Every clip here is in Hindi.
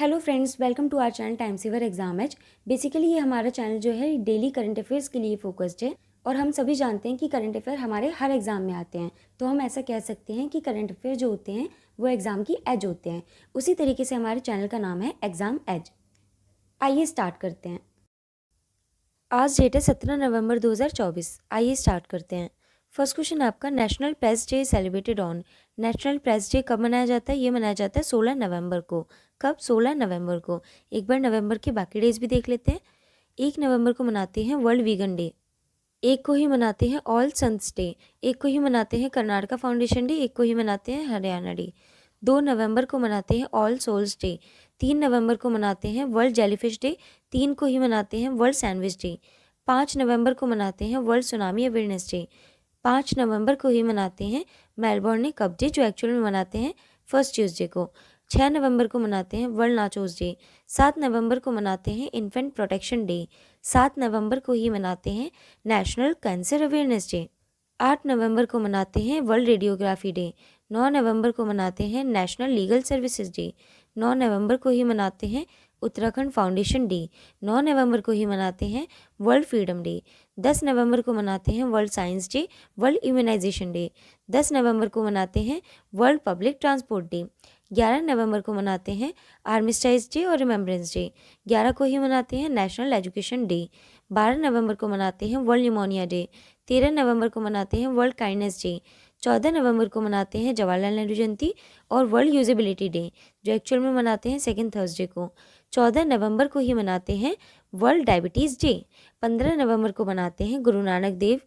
Hello friends, welcome to our channel Time Saver Exam Edge. Basically ये हमारा चैनल जो है डेली करंट अफेयर्स के लिए फोकस्ड है और हम सभी जानते हैं कि करंट अफेयर हमारे हर एग्ज़ाम में आते हैं। तो हम ऐसा कह सकते हैं कि करंट अफेयर जो होते हैं वो एग्ज़ाम की एज होते हैं। उसी तरीके से हमारे चैनल का नाम है एग्ज़ाम एज। आइए स्टार्ट करते हैं। आज डेट है 17 नवंबर 2024। आइए स्टार्ट करते हैं। फर्स्ट क्वेश्चन आपका, national press day celebrated on. National press day कब मनाया जाता है? ये मनाया जाता है 16 नवंबर को। कब? 16 नवंबर को। एक बार नवंबर के बाकी डेज भी देख लेते हैं। 1 नवंबर को मनाते हैं वर्ल्ड वीगन डे, एक को ही मनाते हैं ऑल संस डे, एक को ही मनाते हैं कर्नाटका फाउंडेशन डे, एक को ही मनाते हैं हरियाणा डे। 2 नवंबर को मनाते हैं ऑल सोल्स डे, 3 नवंबर को मनाते हैं वर्ल्ड जेलीफिश डे, 3 को ही मनाते हैं वर्ल्ड सैंडविच डे। 5 नवंबर को मनाते हैं वर्ल्ड सुनामी अवेयरनेस डे। 5 नवंबर को ही मनाते हैं मेलबोर्न कप डे, जो एक्चुअल में मनाते हैं फर्स्ट ट्यूसडे को। 6 नवंबर को मनाते हैं वर्ल्ड नाचोस डे। 7 नवंबर को मनाते हैं इन्फेंट प्रोटेक्शन डे। 7 नवंबर को ही मनाते हैं नेशनल कैंसर अवेयरनेस डे। 8 नवंबर को मनाते हैं वर्ल्ड रेडियोग्राफी डे। 9 नवंबर को मनाते हैं नेशनल लीगल सर्विसेज डे। 9 नवंबर को ही मनाते हैं उत्तराखंड फाउंडेशन डे। 9 नवंबर को ही मनाते हैं वर्ल्ड फ्रीडम डे। 10 नवंबर को मनाते हैं World Science Day, World Immunization Day. 10 नवंबर को मनाते हैं वर्ल्ड पब्लिक ट्रांसपोर्ट डे। 11 नवंबर को मनाते हैं आर्मिस्टाइज डे और रिमेम्बरेंस डे। 11 को ही मनाते हैं नेशनल एजुकेशन डे। 12 नवंबर को मनाते हैं वर्ल्ड न्यूमोनिया डे। 13 नवंबर को मनाते हैं वर्ल्ड काइंडनेस डे। 14 नवंबर को मनाते हैं जवाहरलाल नेहरू जयंती और वर्ल्ड यूजेबिलिटी डे, जो एक्चुअल में मनाते हैं सेकेंड थर्सडे को। 14 नवंबर को ही मनाते हैं वर्ल्ड डायबिटीज़ डे। 15 नवंबर को मनाते हैं गुरु नानक देव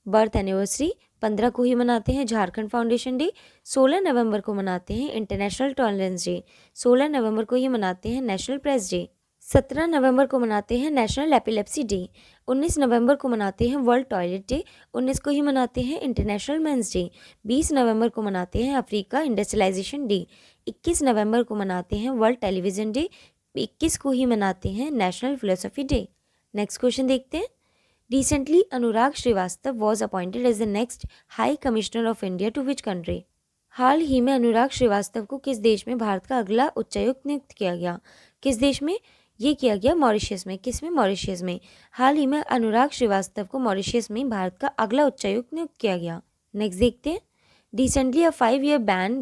बर्थ एनिवर्सरी। 15 को ही मनाते हैं झारखंड फाउंडेशन डे। 16 नवंबर को मनाते हैं इंटरनेशनल टॉलरेंस डे। 16 नवंबर को ही मनाते हैं नेशनल प्रेस डे। 17 नवंबर को मनाते हैं नेशनल एपिलेप्सी डे। 19 नवंबर को मनाते हैं वर्ल्ड टॉयलेट डे। 19 को ही मनाते हैं इंटरनेशनल मेंस डे। 20 नवंबर को मनाते हैं अफ्रीका इंडस्ट्रियलाइजेशन डे। 21 नवंबर को मनाते हैं वर्ल्ड टेलीविजन डे। 21 को ही मनाते हैं national philosophy day. Next question देखते हैं। Recently, Anurag Srivastava was appointed as the next High Commissioner of India to which country? हाल ही में अनुराग श्रीवास्तव को किस देश में भारत का अगला उच्चायुक्त नियुक्त किया गया? किस देश में ये किया गया? मॉरिशस में। किस में? मॉरिशस में। हाल ही में अनुराग श्रीवास्तव को मॉरिशस में भारत का अगला उच्चायुक्त नियुक्त किया गया। नेक्स्ट देखते हैं। Recently, a 5-year ban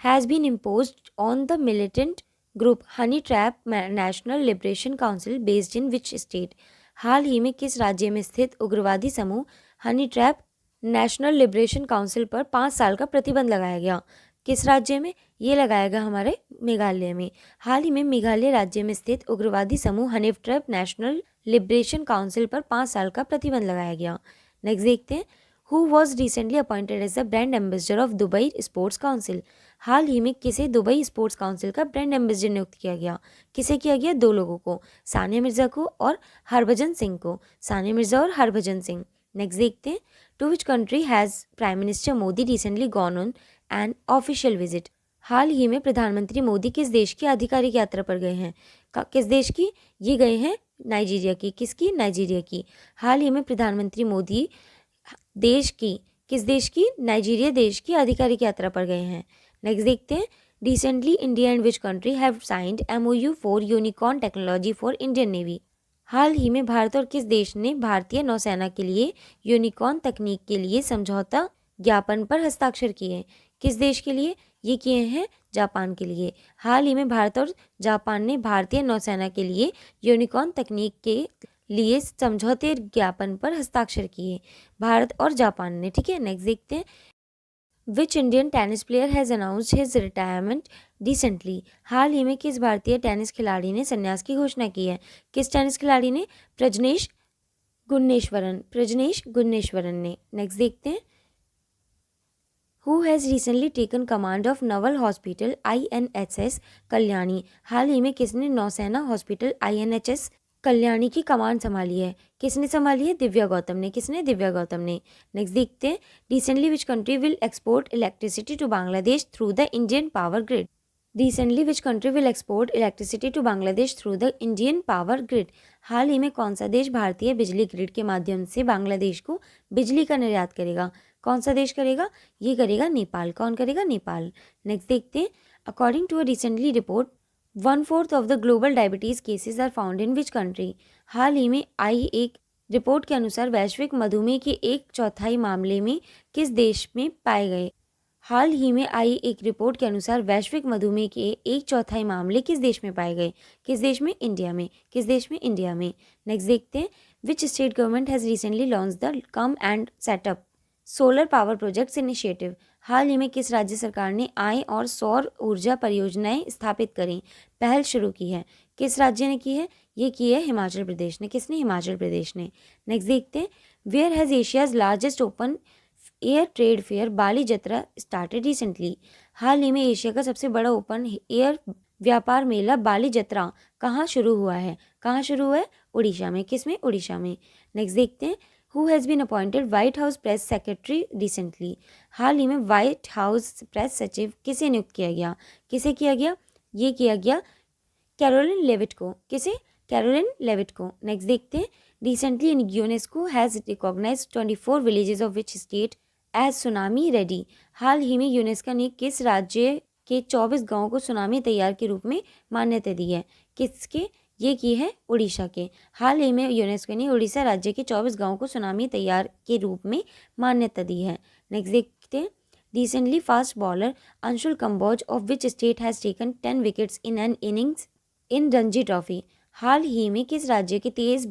has been imposed on the militant group Honey Trap National Liberation Council based in which state? हाल ही में किस राज्य में स्थित उग्रवादी समूह honey trap national liberation council पर 5 साल का प्रतिबंध लगाया गया? किस राज्य में? ये लगाया गया हमारे मेघालय में। हाल ही में मेघालय राज्य में स्थित उग्रवादी समूह honey trap national liberation council पर 5 साल का प्रतिबंध लगाया गया। नेक्स्ट देखते हैं। Who was recently appointed as the brand ambassador of Dubai Sports Council? हाल ही में किसे दुबई स्पोर्ट्स काउंसिल का ब्रांड एम्बेसडर नियुक्त किया गया? किसे किया गया? 2 लोगों को, सानिया मिर्जा को और हरभजन सिंह को। सानिया मिर्जा और हरभजन सिंह। नेक्स्ट देखते हैं। To which country has prime minister Modi recently gone on an official visit? हाल ही में प्रधानमंत्री मोदी किस देश की आधिकारिक यात्रा पर गए हैं? किस देश की? ये गए हैं नाइजीरिया की। किसकी? नाइजीरिया की। हाल ही में प्रधानमंत्री मोदी देश की, किस देश की? नाइजीरिया देश की आधिकारिक यात्रा पर गए हैं। नेक्स्ट देखते हैं। Recently India and which country have signed MOU for unicorn technology for Indian Navy? हाल ही में भारत और किस देश ने भारतीय नौसेना के लिए यूनिकॉर्न तकनीक के लिए समझौता ज्ञापन पर हस्ताक्षर किए? किस देश के लिए? ये किए हैं जापान के लिए। हाल ही में भारत और जापान ने भारतीय नौसेना के लिए यूनिकॉर्न तकनीक के लिए समझौते ज्ञापन पर हस्ताक्षर किए, भारत और जापान ने। ठीक है, नेक्स्ट देखते हैं। Which Indian tennis player has announced his retirement recently? हाल ही में किस भारतीय टेनिस खिलाड़ी ने संन्यास की घोषणा की है? किस टेनिस खिलाड़ी ने? प्रजनेश गुन्नेश्वरन ने। नेक्स्ट देखते हैं। Who has recently taken command of naval hospital INHS Kalyani? हाल ही में किसने नौसेना हॉस्पिटल INHS कल्याणी की कमान संभाली है? किसने संभाली है? दिव्या गौतम ने। किसने? दिव्या गौतम ने। नेक्स्ट देखते हैं। Recently which country will export electricity to Bangladesh through the Indian power grid? Recently which country will export electricity to Bangladesh through the Indian power grid? हाल ही में कौन सा देश भारतीय बिजली ग्रिड के माध्यम से बांग्लादेश को बिजली का निर्यात करेगा? कौन सा देश करेगा? ये करेगा नेपाल। कौन करेगा? नेपाल। नेक्स्ट देखते हैं। According to a recently report 1/4 of the global diabetes cases are found in which country? हाल ही में आई एक रिपोर्ट के अनुसार वैश्विक मधुमेह के 1/4 मामले में किस देश में पाए गए? हाल ही में आई एक रिपोर्ट के अनुसार वैश्विक मधुमेह के 1/4 मामले किस देश में पाए गए? किस देश में? इंडिया में। किस देश में? इंडिया में। नेक्स्ट देखते हैं, which state government has recently launch the come and setup solar power projects initiative? हाल ही में किस राज्य सरकार ने आय और सौर ऊर्जा परियोजनाएं स्थापित करें, पहल शुरू की है? किस राज्य ने की है? ये की है हिमाचल प्रदेश ने। किसने? हिमाचल प्रदेश ने। नेक्स्ट देखते हैं, where has Asia's largest open air trade fair Bali Jatra started recently? हाल ही में एशिया का सबसे बड़ा ओपन एयर व्यापार मेला बाली जत्रा कहाँ शुरू हुआ है? कहाँ शुरू हुआ है? उड़ीसा में। किस में? उड़ीसा में। नेक्स्ट देखते हैं, who has been appointed White House press secretary recently? हाल ही में व्हाइट हाउस प्रेस सचिव किसे नियुक्त किया गया? किसे किया गया? ये किया गया कैरोलिन लेविट को। किसे? कैरोलिन लेविट को। नेक्स्ट देखते हैं, recently UNESCO has recognized 24 villages of which state as tsunami ready? हाल ही में यूनेस्को ने किस राज्य के 24 गांवों को सुनामी तैयार के रूप में मान्यता दी है? किसके? ये की है उड़ीसा के। हाल ही में यूनेस्को ने उड़ीसा राज्य के 24 गांवों को सुनामी तैयार के रूप में मान्यता दी है। नेक्स्ट देखते हैं, recently fast bowler Anshul Kamboj of which state has taken 10 wickets in an innings in Ranji Trophy? हाल ही में किस राज्य के तेज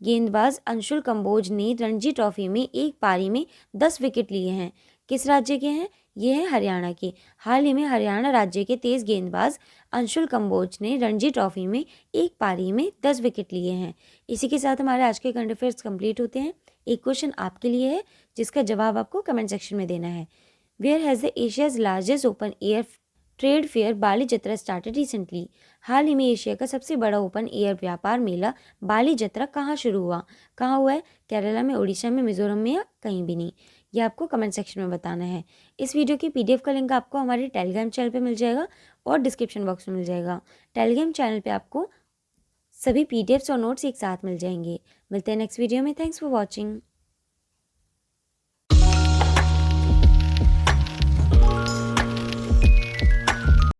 गेंदबाज अंशुल कंबोज ने रणजी ट्रॉफी में एक पारी में 10 विकेट लिए हैं? किस राज्य के हैं? ये है हरियाणा के। हाल ही में हरियाणा राज्य के तेज गेंदबाज अंशुल कंबोज ने रणजी ट्रॉफी में एक पारी में 10 विकेट लिए हैं। इसी के साथ हमारे आज के करंट अफेयर्स कंप्लीट होते हैं। एक क्वेश्चन आपके लिए है जिसका जवाब आपको कमेंट सेक्शन में देना है। Where has the Asia's largest open air trade fair Bali Jatra started recently? हाल ही में एशिया का सबसे बड़ा ओपन एयर व्यापार मेला बाली जत्रा कहाँ शुरू हुआ? कहाँ हुआ है? केरला में, उड़ीसा में, मिजोरम में या कहीं भी नहीं? ये आपको कमेंट सेक्शन में बताना है। इस वीडियो की PDF का लिंक आपको हमारे टेलीग्राम चैनल पे मिल जाएगा और डिस्क्रिप्शन बॉक्स में मिल जाएगा। टेलीग्राम चैनल पे आपको सभी PDFs और नोट्स एक साथ मिल जाएंगे। मिलते हैं नेक्स्ट वीडियो में। Thanks for watching.